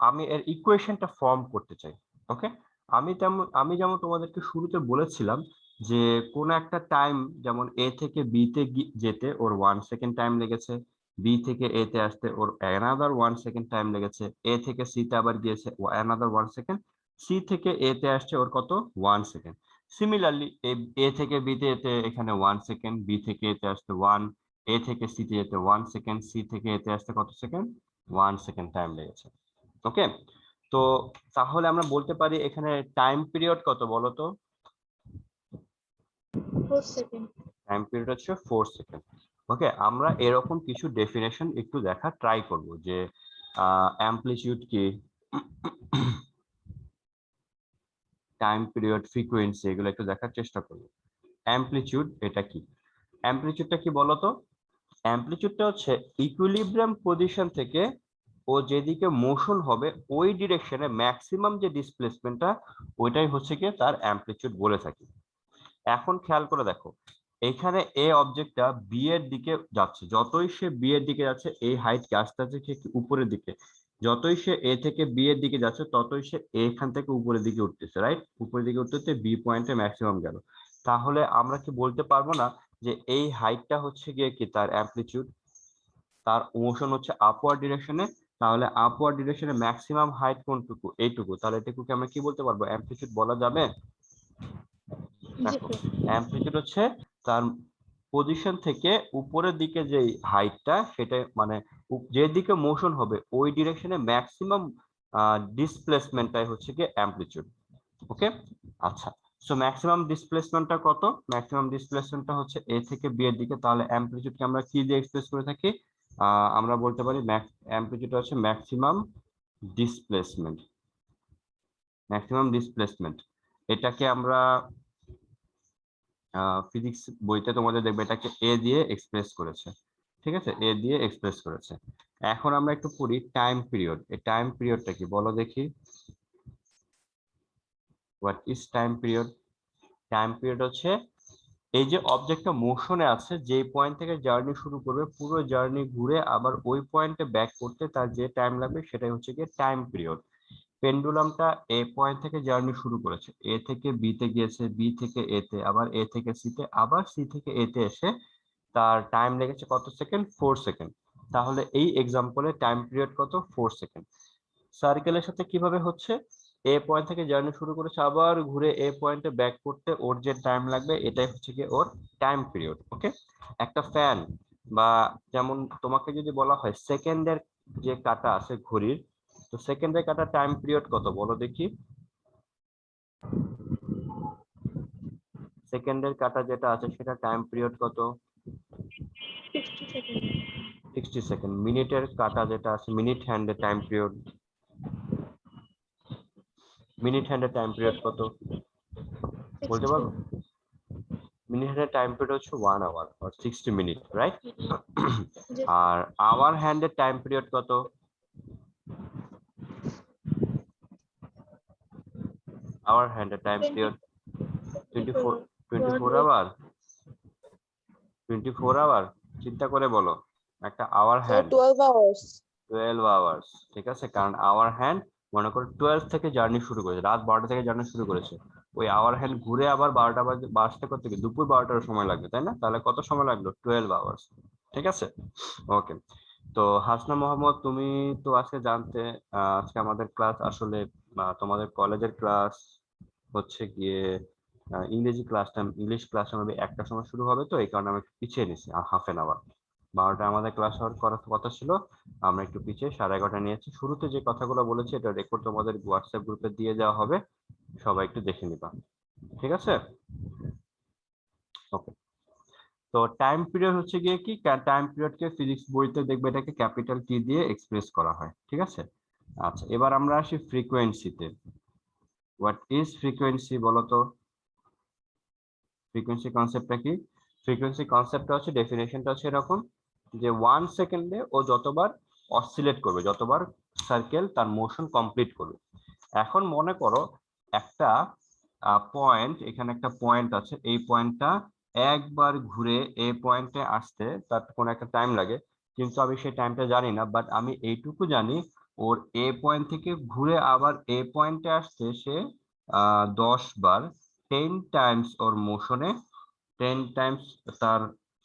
আমি এর ইকুয়েশনটা ফর্ম করতে চাই। ওকে, আমি যেমন তোমাদেরকে শুরুতে বলেছিলাম যে কোন একটা টাইম, যেমন এ থেকে বি তে যেতে ওর 1 সেকেন্ড টাইম লেগেছে, বি থেকে এ তে আসতে ওর অ্যানাদার 1 সেকেন্ড টাইম লেগেছে, এ থেকে সি তে আবার গিয়েছে অ্যানাদার 1 সেকেন্ড, সি থেকে এ তে আসছে ওর কত 1 সেকেন্ড। সিমিলারলি এ থেকে বি তে যেতে এখানে 1 সেকেন্ড, বি থেকে এ তে আসতে 1, এ থেকে সি তে যেতে 1 সেকেন্ড, সি থেকে এ তে আসতে কত সেকেন্ড, 1 সেকেন্ড টাইম লেগেছে। ওকে, তো তাহলে আমরা বলতে পারি এখানে টাইম পিরিয়ড কত বলো তো? 4 সেকেন্ড। টাইম পিরিয়ড হচ্ছে 4 সেকেন্ড। ওকে, আমরা এরকম কিছু ডেফিনেশন একটু দেখা ট্রাই করব যে অ্যামপ্লিটিউড কি, টাইম পিরিয়ড, ফ্রিকোয়েন্সি, এগুলো একটু দেখার চেষ্টা করব। অ্যামপ্লিটিউড এটা কি? অ্যামপ্লিটিউডটা কি বলতো? অ্যামপ্লিটিউডটা হচ্ছে ইকুইলিব্রিয়াম পজিশন থেকে ও যেদিকে মোশন হবে ওই ডিরেকশনে ম্যাক্সিমাম যে ডিসপ্লেসমেন্টটা, ওইটাই হচ্ছে কি তার অ্যামপ্লিটিউড বলে থাকি। এখন খেয়াল করে দেখো, এখানে এ অবজেক্টটা বি এর দিকে যাচ্ছে, যতই সে বি এর দিকে যাচ্ছে এই হাইট কে আস্তে আস্তে সে উপরের দিকে, যতই সে এ থেকে বি এর দিকে যাচ্ছে ততই সে এখান থেকে উপরের দিকে উঠতেছে, রাইট? উপরের দিকে উঠতে উঠতে বি পয়েন্টে ম্যাক্সিমাম গেল। তাহলে আমরা কি বলতে পারবো না যে এই হাইটটা হচ্ছে গিয়ে কি তার অ্যামপ্লিটিউড, তার মোশন হচ্ছে আপওয়ার্ড ডিরেকশনে, তাহলে আপওয়ার্ড ডিরেকশনে ম্যাক্সিমাম হাইট কোনটুকু, এইটুকু, তাহলে এটুকুকে আমরা কি বলতে পারবো, অ্যামপ্লিটিউড বলা যাবে? দেখো, অ্যামপ্লিটিউড হচ্ছে তার পজিশন থেকে উপরের দিকে যে হাইটটা, সেটা মানে যেদিকে মোশন হবে ওই ডিরেকশনে ম্যাক্সিমাম ডিসপ্লেসমেন্টটাই হচ্ছে কি অ্যামপ্লিটিউড। ওকে, আচ্ছা, সো ম্যাক্সিমাম ডিসপ্লেসমেন্টটা কত? ম্যাক্সিমাম ডিসপ্লেসমেন্টটা হচ্ছে এ থেকে বি এর দিকে, তাহলে অ্যামপ্লিটিউডকে আমরা কি দিয়ে এক্সপ্রেস করে থাকি? আমরা বলতে পারি অ্যামপ্লিটিউড হচ্ছে ম্যাক্সিমাম ডিসপ্লেসমেন্ট। ম্যাক্সিমাম ডিসপ্লেসমেন্ট এটাকে আমরা ফিজিক্স বইতে তোমাদের দেখবে এটাকে এ দিয়ে এক্সপ্রেস করেছে, ঠিক আছে, এ দিয়ে এক্সপ্রেস করেছে। এখন আমরা একটু পড়ি টাইম পিরিয়ড। এই টাইম পিরিয়ডটা কি বলো দেখি, what is time period? Time period হচ্ছে এই যে অবজেক্টটা মোশনে আছে, যে পয়েন্ট থেকে জার্নি শুরু করবে পুরো জার্নি ঘুরে আবার ওই পয়েন্টে ব্যাক করতে তার যে টাইম লাগবে সেটাই হচ্ছে গিয়ে টাইম পিরিয়ড। পেন্ডুলামটা এ পয়েন্ট থেকে জার্নি শুরু করেছে, এ থেকে বি তে গিয়েছে, বি থেকে এ তে, আবার এ থেকে সি তে, আবার সি থেকে এ তে এসে তার টাইম লেগেছে কত সেকেন্ড? 4 সেকেন্ড। তাহলে এই এক্সাম্পলে টাইম পিরিয়ড কত? 4 সেকেন্ড। সার্কেলের সাথে কিভাবে হচ্ছে, এ পয়েন্ট থেকে জার্নি শুরু করেছে আবার ঘুরে এ পয়েন্টে ব্যাক করতে ওর যে টাইম লাগবে এটাই হচ্ছে কি ওর টাইম পিরিয়ড। ওকে, একটা ফ্যান বা যেমন তোমাকে যদি বলা হয় সেকেন্ডের যে কাটা আছে ঘড়ির, তো সেকেন্ডের কাটা টাইম পিরিয়ড কত বলো দেখি? সেকেন্ডের কাটা যেটা আছে সেটা টাইম পিরিয়ড কত? 60 সেকেন্ড। 60 সেকেন্ড। মিনিটের কাটা যেটা আছে, মিনিট হ্যান্ডের টাইম পিরিয়ড, মিনিট হ্যান্ডের টাইম পিরিয়ড কত বলতে 60। পারবো? মিনিট হ্যান্ডের টাইম পিরিয়ড হচ্ছে 1 আওয়ার আর 60 মিনিট, রাইট? জি আর আওয়ার হ্যান্ডের টাইম পিরিয়ড কত? আওয়ার হ্যান্ডের টাইম পিরিয়ড 24 24 আওয়ার। 24 আওয়ার চিন্তা করে বলো, একটা আওয়ার হ্যান্ড 12 hours 12 আওয়ার্স, ঠিক আছে? কারণ আওয়ার হ্যান্ড মনে করো 12 থেকে জার্নি শুরু করেছে, রাত 12টা থেকে জার্নি শুরু করেছে, ওই আওয়ার হ্যান্ড ঘুরে আবার 12টা বাজতে করতে গিয়ে দুপুর 12টার সময় লাগবে, তাই না? তাহলে কত সময় লাগলো? 12 আওয়ার্স। ঠিক আছে, ওকে। তো হাসনা মোহাম্মদ, তুমি তো আজকে জানতে আজকে আমাদের ক্লাস আসলে তোমাদের কলেজের ক্লাস হচ্ছে গিয়ে ইংরেজি ক্লাসটা, ইংলিশ ক্লাস আমাদের 1টার সময় শুরু হবে, তো এই কারণে আমি একটু পিছিয়ে নিছি হাফ এন আওয়ার। 12টায় আমাদের ক্লাস হওয়ার কথা ছিল, আমরা একটু পিছিয়ে 11:30 নিয়েছি। শুরুতে যে কথাগুলো বলেছি এটা রেকর্ড তোমাদের হোয়াটসঅ্যাপ গ্রুপে দিয়ে দেওয়া হবে, সবাই একটু দেখে নিবা, ঠিক আছে? ওকে। তো টাইম পিরিয়ড হচ্ছে গিয়ে কি, টাইম পিরিয়ডকে ফিজিক্স বইতে দেখবে এটাকে ক্যাপিটাল টি দিয়ে এক্সপ্রেস করা হয়, ঠিক আছে? আচ্ছা, এবার আমরা আসি ফ্রিকোয়েন্সিতে। হোয়াট ইজ ফ্রিকোয়েন্সি বলো তো? ফ্রিকোয়েন্সি কনসেপ্টটা কি? ফ্রিকোয়েন্সি কনসেপ্টটা হচ্ছে, ডেফিনেশনটা হচ্ছে এরকম যে 1 সেকেন্ডে ও যতবার অসিলেট করবে, যতবার সার্কেল তার মোশন কমপ্লিট করবে। এখন মনে করো একটা পয়েন্ট, এখানে একটা পয়েন্ট আছে, এই পয়েন্টটা একবার ঘুরে এই পয়েন্টে আসতে তার কোনো একটা টাইম লাগে, কিন্তু আমি সেই টাইমটা জানি না, বাট আমি এইটুকু জানি ওর এ পয়েন্ট থেকে ঘুরে আবার এ পয়েন্টে আসতে সে 10 বার, 10 টাইমস ওর মোশনে, 10 টাইমস তার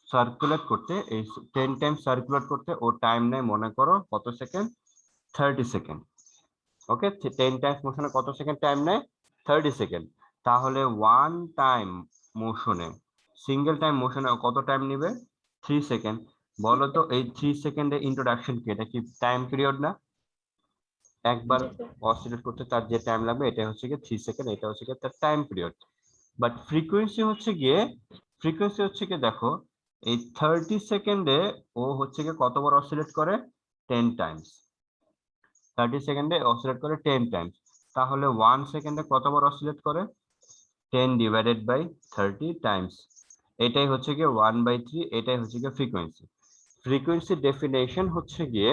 সার্কুলেট করতে, এই 10 টাইমস সার্কুলেট করতে ওর টাইম নেয় মনে করো কত সেকেন্ড? 30 সেকেন্ড। ওকে, 10 টাইমস মোশনে কত সেকেন্ড টাইম নেয়? 30 সেকেন্ড। তাহলে ওয়ান টাইম মোশনে, সিঙ্গেল টাইম মোশনে কত টাইম নেবে? 3 সেকেন্ড। বলো তো এই 3 সেকেন্ডের ইন্ট্রোডাকশন কি? এটা কি টাইম পিরিয়ড না? একবার জি স্যার। অসিলেট করতে তার যে টাইম লাগবে এটা হচ্ছে গিয়ে 3 সেকেন্ড, এটা হচ্ছে গিয়ে তার টাইম পিরিয়ড। বাট ফ্রিকোয়েন্সি হচ্ছে গিয়ে, ফ্রিকোয়েন্সি হচ্ছে গিয়ে দেখো এই 30 সেকেন্ডে ও হচ্ছে গিয়ে কতবার অসিলেট করে? 10 টাইমস। 30 সেকেন্ডে অসিলেট করে 10 টাইমস। তাহলে 1 সেকেন্ডে কতবার অসিলেট করে? 10 ডিভাইডেড বাই 30 টাইমস। এটাই হচ্ছে গিয়ে 1/3, এটাই হচ্ছে গিয়ে ফ্রিকোয়েন্সি। ফ্রিকোয়েন্সি ডেফিনেশন হচ্ছে গিয়ে,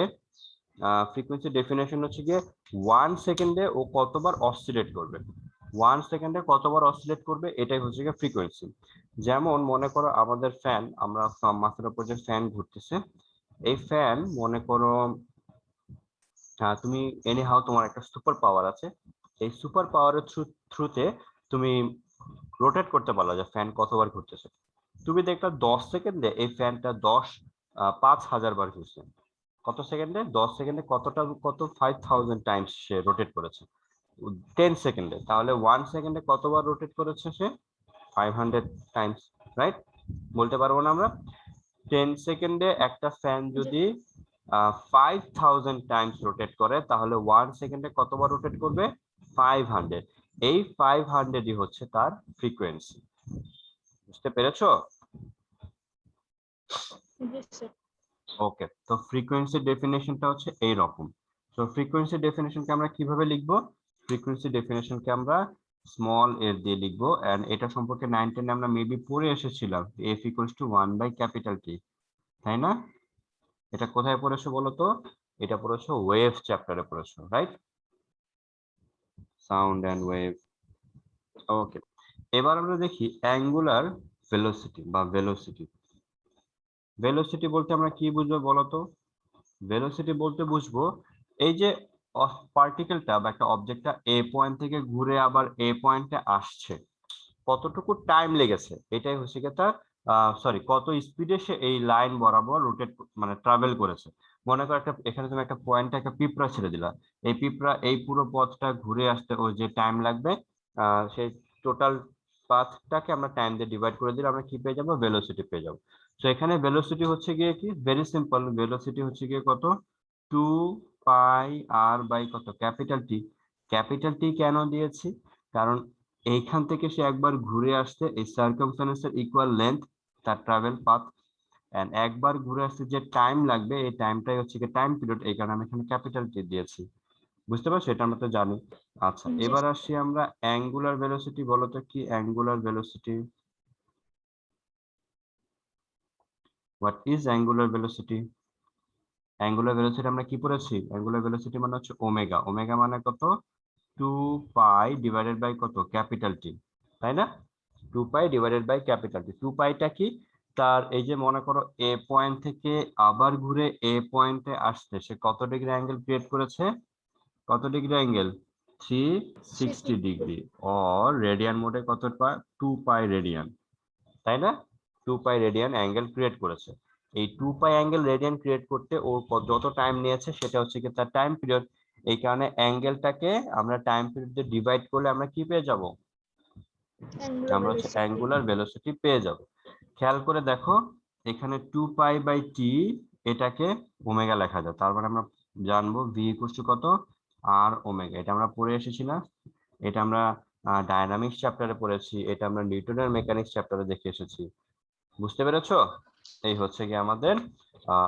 ফ্রিকোয়েন্সি ডেফিনেশন হচ্ছে গিয়ে 1 সেকেন্ডে ও কতবার অসিলেট করবে, 1 সেকেন্ডে কতবার অসিলেট করবে, এটাই হচ্ছে গিয়ে ফ্রিকোয়েন্সি। যেমন মনে করো আমাদের ফ্যান, আমরা মাথার উপর যে ফ্যান ঘুরতেছে, এই ফ্যান মনে করো তুমি এনি হাউ তোমার একটা সুপার পাওয়ার আছে, এই সুপার পাওয়ারের থ্রুতে তুমি রোটেট করতে পারলো যে ফ্যান কতবার ঘুরতেছে। তুমি দেখলে 10 সেকেন্ডে এই ফ্যানটা 5,000 বার ঘুরছে। কত সেকেন্ডে? 10 সেকেন্ডে কতটা, কত 5,000 টাইমস সে রোটেট করেছে। 10 সেকেন্ডে, তাহলে 1 সেকেন্ডে কতবার রোটেট করেছে সে? 500 টাইমস, রাইট? বলতে পারবো না আমরা? 10 সেকেন্ডে একটা ফ্যান জি যদি 5,000 টাইমস রোটেট করে তাহলে 1 সেকেন্ডে কতবার রোটেট করবে? 500। এই 500ই হচ্ছে তার ফ্রিকোয়েন্সি। বুঝতে পেরেছো? জি স্যার। ওকে, তো ফ্রিকোয়েন্সি ডেফিনেশনটা হচ্ছে এই রকম। তো ফ্রিকোয়েন্সি ডেফিনেশনকে আমরা কিভাবে লিখবো? ফ্রিকোয়েন্সি ডেফিনেশনকে আমরা স্মল এ দিয়ে লিখবো, এন্ড এটা সম্পর্কে 9 10 আমরা মেবি পড়ে এসেছিলাম, f = 1/T, তাই না? এটা কোথায় পড়েছো বলো তো? এটা পড়েছো ওয়েভ চ্যাপ্টারে পড়েছো, right? Sound and wave. Okay, এবার আমরা দেখি অ্যাঙ্গুলার ভেলোসিটি বা ভেলোসিটি। ভেলোসিটি বলতে আমরা কি বুঝবো বলতো? ভেলোসিটি বলতে বুঝবো এই যে পার্টিকেলটা বা একটা অবজেক্টটা এ পয়েন্ট থেকে ঘুরে আবার এ পয়েন্টে আসছে, কতটুকু টাইম লেগেছে, এটাই হচ্ছে কি তার সরি, কত স্পিডে সে এই লাইন বরাবর রোটেট মানে ট্রাভেল করেছে। মনে করো একটা এখানে তুমি একটা পয়েন্টে একটা পিঁপড়া ছেড়ে দিলা, এই পিঁপড়া এই পুরো পথটা ঘুরে আসতে ওর যে টাইম লাগবে, সেই টোটাল পাথটাকে আমরা টাইম দিয়ে ডিভাইড করে দিলে আমরা কি পেয়ে যাবো? ভেলোসিটি পেয়ে যাবো। তো এখানে ভেলোসিটি হচ্ছে গিয়ে কি, ভেরি সিম্পল, ভেলোসিটি হচ্ছে গিয়ে কত, 2 π r/, কত, ক্যাপিটাল টি। ক্যাপিটাল টি কেন দিয়েছি? কারণ এইখান থেকে সে একবার ঘুরে আসতে এই সার্কামফারেন্সের ইকুয়াল লেন্থ তার ট্রাভেল পাথ, এন্ড একবার ঘুরে আসতে যে টাইম লাগবে এই টাইমটাই হচ্ছে কি টাইম পিরিয়ড, এই কারণে আমি এখানে ক্যাপিটাল টি দিয়েছি। বুঝতে পারছো? এটা আমরা তো জানি। আচ্ছা, জি এবার স্যার। আসি আমরা অ্যাঙ্গুলার ভেলোসিটি। বলো তো কি angular velocity? What is angular velocity? Angular velocity আমরা কি পড়েছি? অ্যাঙ্গুলার ভেলোসিটি মানে হচ্ছে ওমেগা। ওমেগা মানে কত? 2 π/, কত, ক্যাপিটাল টি, তাই না? 2 π/, ক্যাপিটাল টি। 2 পাইটা কি? তার এই যে মনে করো এ পয়েন্ট থেকে আবার ঘুরে এ পয়েন্টে আসতে সে কত ডিগ্রি অ্যাঙ্গেল ক্রিয়েট করেছে? কত degree angle? 360 degree, or radian মোডে কত পা? 2 পাই রেডিয়ান, তাই না? 2 পাই রেডিয়ান অ্যাঙ্গেল ক্রিয়েট করেছে। এই 2 পাই অ্যাঙ্গেল রেডিয়ান ক্রিয়েট করতে ও যত টাইম নিয়েছে সেটা হচ্ছে কি তার টাইম পিরিয়ড। এই কারণে অ্যাঙ্গেলটাকে আমরা টাইম পিরিয়ড দিয়ে ডিভাইড করলে আমরা কি পেয়ে যাব? অ্যাঙ্গুলার আমরা হচ্ছে ভেলোসিটি। অ্যাঙ্গুলার ভেলোসিটি পেয়ে যাব। খেয়াল করে দেখো, এখানে 2 π/t এটাকে ওমেগা লেখা যায়, তার মানে আমরা জানবো ভি ইকুয়ালস টু কত, আর ওমেগা। এটা আমরা পড়ে এসেছি না? এটা আমরা ডায়নামিক্স চ্যাপ্টারে পড়েছি, এটা আমরা নিউটনের মেকানিক্স চ্যাপ্টারে দেখে এসেছি। বুঝতে পেরেছো? এই হচ্ছে কি আমাদের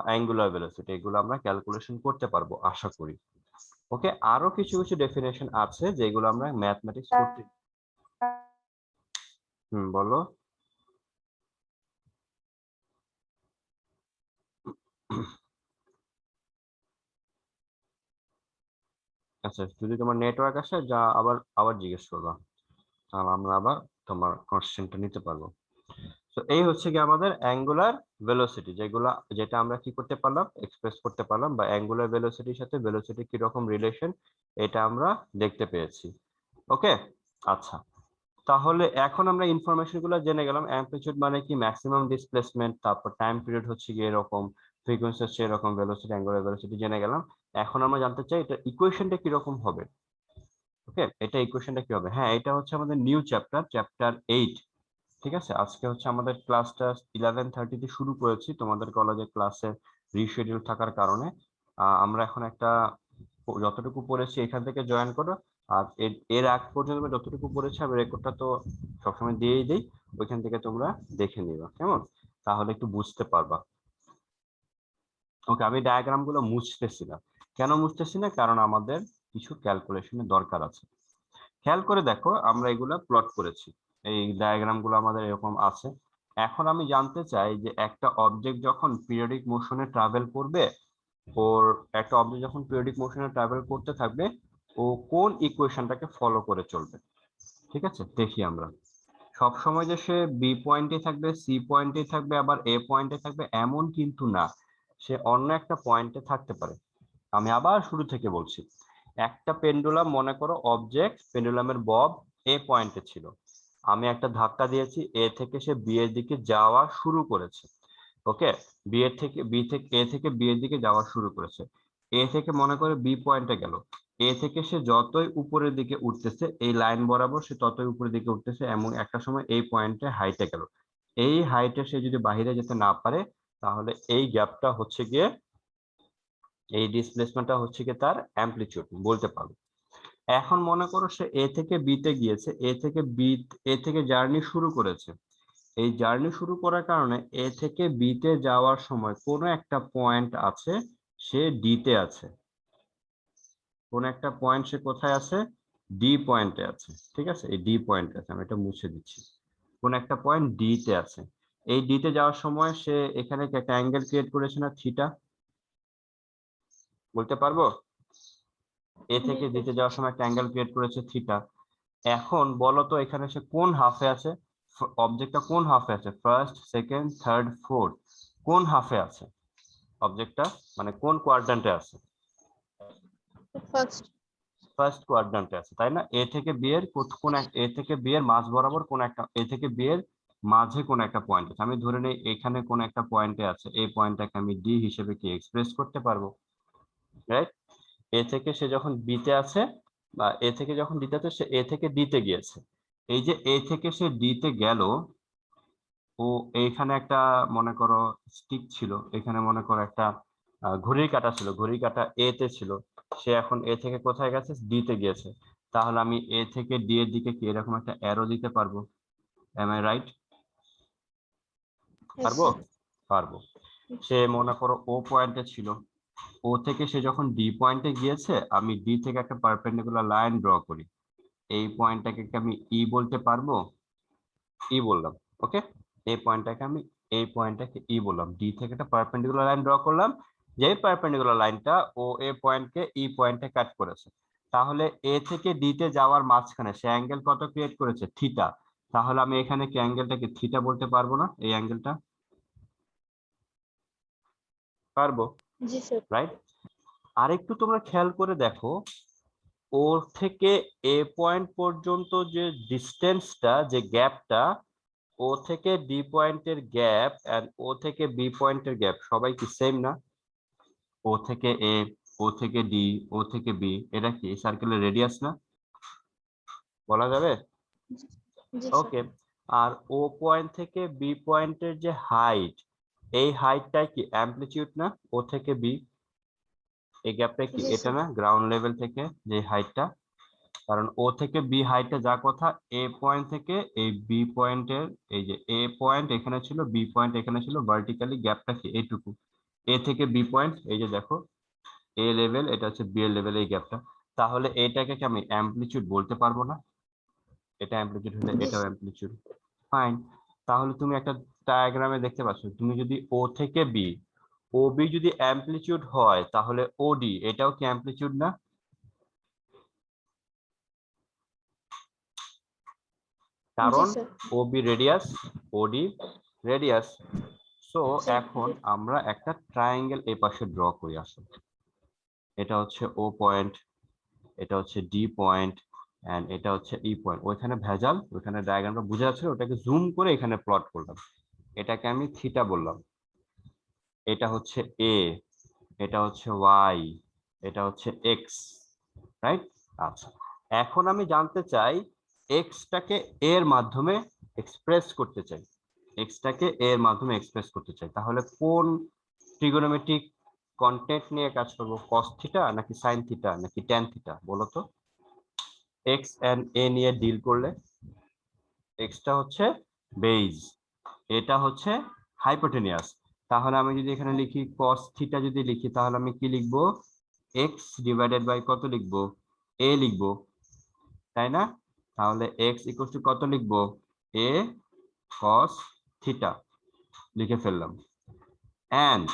অ্যাঙ্গুলার ভেলোসিটি। এগুলো আমরা ক্যালকুলেশন করতে পারবো আশা করি। ওকে, আরো কিছু কিছু ডেফিনেশন আছে যেগুলো আমরা ম্যাথমেটিক্স করতে। বলো। আচ্ছা, যদি তোমার নেটওয়ার্ক আসে যা আবার আবার জিজ্ঞেস করবা, তাহলে আমরা আবার তোমার কোশ্চেনটা নিতে পারবো। তো এই হচ্ছে কি আমাদের অ্যাঙ্গুলার ভেলোসিটি, যেটা আমরা কি করতে পারলাম, এক্সপ্রেস করতে পারলাম, বা অ্যাঙ্গুলার ভেলোসিটির সাথে ভেলোসিটি কি রকম রিলেশন এটা আমরা দেখতে পেয়েছি। ওকে, আচ্ছা, তাহলে এখন আমরা ইনফরমেশন গুলো জেনে গেলাম। অ্যামপ্লিটিউড মানে কি ম্যাক্সিমাম ডিসপ্লেসমেন্ট, তারপর টাইম পিরিয়ড হচ্ছে কি এরকম, ফ্রিকোয়েন্সি হচ্ছে এরকম, ভেলোসিটি, অ্যাঙ্গুলার ভেলোসিটি জেনে গেলাম। এখন আমরা জানতে চাই এটা ইকুয়েশনটা কি রকম হবে। ওকে, এটা ইকুয়েশনটা কি হবে? হ্যাঁ, এটা হচ্ছে আমাদের নিউ চ্যাপ্টার, চ্যাপ্টার 8। ঠিক আছে, আজকে হচ্ছে আমাদের ক্লাসটা 11:30 শুরু করেছি, তোমাদের কলেজে ক্লাসে রিশিডিউল থাকার কারণে। আমরা এখন একটা যতটুকু পড়েছি এখান থেকে জয়েন করো। আর এর আগ পর্যন্ত আমি যতটুকু পড়েছি আমি রেকর্ডটা তো সবসময় দিয়েই দিই, ওইখান থেকে তোমরা দেখে নিবা, কেমন? তাহলে একটু বুঝতে পারবা। ওকে, আমি ডায়াগ্রাম গুলো মুছতেছি না। কেন মুছতেছি না? কারণ আমাদের কিছু ক্যালকুলেশনের দরকার আছে। খেয়াল করে দেখো, আমরা এগুলা প্লট করেছি, এই ডায়াগ্রাম গুলো আমাদের এরকম আছে। এখন আমি জানতে চাই যে একটা অবজেক্ট যখন পিরিয়ডিক মোশনে ট্রাভেল করবে, ওর একটা অবজেক্ট যখন পিরিয়ডিক মোশনে ট্রাভেল করতে থাকবে, ও কোন ইকুয়েশনটাকে ফলো করে চলবে। ঠিক আছে, দেখি আমরা। সব সময় যে সে বি পয়েন্টে থাকবে, সি পয়েন্টে থাকবে, আবার এ পয়েন্টে থাকবে এমন কিন্তু না, সে অন্য একটা পয়েন্টে থাকতে পারে। আমি আবার শুরু থেকে বলছি, একটা পেন্ডুলাম, মনে করো অবজেক্ট পেন্ডুলামের বব এ পয়েন্টে ছিল, আমি একটা ধাক্কা দিয়েছি, এ থেকে সে বি এর দিকে যাওয়া শুরু করেছে। ওকে, বি এর থেকে বি থেকে এ থেকে বি এর দিকে যাওয়া শুরু করেছে। এ থেকে মনে করে বি পয়েন্টে গেল, এ থেকে সে যতই উপরের দিকে উঠতেছে এই লাইন বরাবর সে ততই উপরের দিকে উঠতেছে, এমন একটা সময় এই পয়েন্টে হাইটে গেল। এই হাইটে সে যদি বাইরে যেতে না পারে, তাহলে এই গ্যাপটা হচ্ছে গিয়ে, এই ডিসপ্লেসমেন্টটা হচ্ছে গিয়ে তার অ্যামপ্লিটিউড বলতে পারবো। এখন মনে করো সে এ থেকে বিতে গিয়েছে, এ থেকে জার্নি শুরু করেছে। এই জার্নি শুরু করার কারণে এ থেকে বিতে যাওয়ার সময় কোনো একটা পয়েন্ট আছে, সে ডিতে আছে। কোন একটা পয়েন্ট সে কোথায় আছে? ডি পয়েন্টে আছে। ঠিক আছে, এই ডি পয়েন্টে আছে, আমি এটা মুছে দিচ্ছি। কোন একটা পয়েন্ট ডি তে আছে। এই ডি তে যাওয়ার সময় সে এখানে একটা অ্যাঙ্গেল ক্রিয়েট করেছে না, থিটা? বলতে পারবো? এ জি থেকে স্যার। দিতে যাওয়ার সময় একটা অ্যাঙ্গেল ক্রিয়েট করেছে থিটা। এখন বলো তো এখানে সে কোন হাফে আছে? অবজেক্টটা কোন হাফে আছে, ফার্স্ট, সেকেন্ড, থার্ড, ফোর্থ, কোন হাফে আছে অবজেক্টটা, মানে কোন কোয়াড্রান্টে আছে? ফার্স্ট। ফার্স্ট কোয়াড্রান্টে আছে, তাই না? এ থেকে বি এর এ থেকে বি এর মাঝ বরাবর কোন একটা, এ থেকে বি এর মাঝে কোন একটা পয়েন্ট আছে। আমি ধরে নেই এখানে কোন একটা পয়েন্টে আছে, এই পয়েন্টটাকে আমি ডি হিসেবে কি এক্সপ্রেস করতে পারবো, রাইট? এ থেকে সে যখন বি তে আছে, বা এ থেকে যখন ডি তে আছে, সে এ থেকে ডি তে গিয়েছে। এই যে এ থেকে সে ডি তে গেল, ও এইখানে একটা মনে করো স্টিক ছিল, এখানে মনে করো একটা ঘড়ির কাঁটা ছিল, ঘড়ির কাঁটা এ তে ছিল, সে এখন এ থেকে কোথায় গেছে, ডি তে গিয়েছে। তাহলে আমি এ থেকে ডি এর দিকে কি এরকম একটা অ্যারো দিতে পারবো? Am I right? পারবো? পারবো। সে মনে করো ও পয়েন্টে ছিল, ও থেকে সে যখন ডি পয়েন্টে গিয়েছে, আমি ডি থেকে একটা পারপেন্ডিকুলার লাইন ড্র করি, এই পয়েন্টটাকে কি আমি ই বলতে পারবো? ই বললাম, ওকে। এই পয়েন্টটাকে ই বললাম, ডি থেকে একটা পারপেন্ডিকুলার লাইন ড্র করলাম, যে পারপেন্ডিকুলার লাইনটা ও এ পয়েন্টকে ই পয়েন্টে কাট করেছে। তাহলে এ থেকে ডি তে যাওয়ার মাঝখানে সে অ্যাঙ্গেল কত ক্রিয়েট করেছে, থিটা। তাহলে আমি এখানে কি অ্যাঙ্গেলটাকে থিটা বলতে পারবো না, এই অ্যাঙ্গেলটা? পারবো, জি স্যার। রাইট? আরেকটু তোমরা খেয়াল করে দেখো, ওর থেকে এ পয়েন্ট পর্যন্ত যে ডিস্টেন্সটা, যে গ্যাপটা, ও থেকে ডি পয়েন্টের গ্যাপ এন্ড ও থেকে বি পয়েন্টের গ্যাপ সবাই কি সেম না? ও থেকে এ, ও থেকে ডি, ও থেকে বি, এটা কি সার্কেলের রেডিয়াস না, বলা যাবে? জি স্যার। ওকে। আর ও পয়েন্ট থেকে বি পয়েন্টের যে হাইট, এই হাইটটা কি অ্যামপ্লিটিউড না, ও থেকে বি? এই গ্যাপটা কি জি এটা স্যার। না, গ্রাউন্ড লেভেল থেকে যে হাইটটা? কারণ ও থেকে বি হাইটটা যা কথা, এ পয়েন্ট থেকে এই বি পয়েন্টের, এই যে এ পয়েন্ট এখানে ছিল, বি পয়েন্ট এখানে ছিল, ভার্টিক্যালি গ্যাপটা কি এইটুকু। এ থেকে বি পয়েন্ট, এই যে দেখো, এ লেভেল, এটা হচ্ছে বি এর লেভেল, এই গ্যাপটা। তাহলে এটাকে কি আমি অ্যামপ্লিটিউড বলতে পারবো না? এটা অ্যামপ্লিটিউড হলে জি এটাও স্যার। অ্যামপ্লিটিউড। ফাইন। তাহলে তুমি একটা ডায়াগ্রামে দেখতে পাচ্ছ, তুমি যদি ও থেকে বি, ও বি যদি অ্যামপ্লিটিউড হয়, তাহলে ওডি এটাও কি অ্যামপ্লিটিউড না? জি কারণ sir. OB radius, OD radius. So sir. এখন আমরা একটা ট্রায়াঙ্গেল এই পাশে ড্র করি আসলে। এটা হচ্ছে ও পয়েন্ট, এটা হচ্ছে ডি পয়েন্ট, এন্ড এটা হচ্ছে ই পয়েন্ট। ওইখানে ভেজাল, ওইখানে ডায়াগ্রামটা বুঝে যাচ্ছে, ওটাকে জুম করে এখানে প্লট করলাম। এটাকে আমি থিটা বললাম, এটা হচ্ছে এ, এটা হচ্ছে ওয়াই, এটা হচ্ছে এক্স, রাইট? আচ্ছা, এখন আমি জানতে চাই এক্সটাকে এর মাধ্যমে এক্সপ্রেস করতে চাই, এক্সটাকে এর মাধ্যমে এক্সপ্রেস করতে চাই, তাহলে কোন ট্রিগোনোমেট্রিক কন্টেন্ট নিয়ে কাজ করব, কস থিটা নাকি সাইন থিটা নাকি ট্যান থিটা, বলো তো? এক্স এন্ড এ নিয়ে ডিল করলে, এক্সটা হচ্ছে বেজ, এটা হচ্ছে হাইপোটেনিয়াস। তাহলে আমি যদি এখানে লিখি cos থিটা, যদি লিখি তাহলে আমি কি লিখবো, x ডিভাইডেড বাই কত লিখবো, a লিখবো, তাই না? তাহলে x ইকুয়াল টু কত লিখবো, a cos থিটা লিখে ফেললাম। এন্ড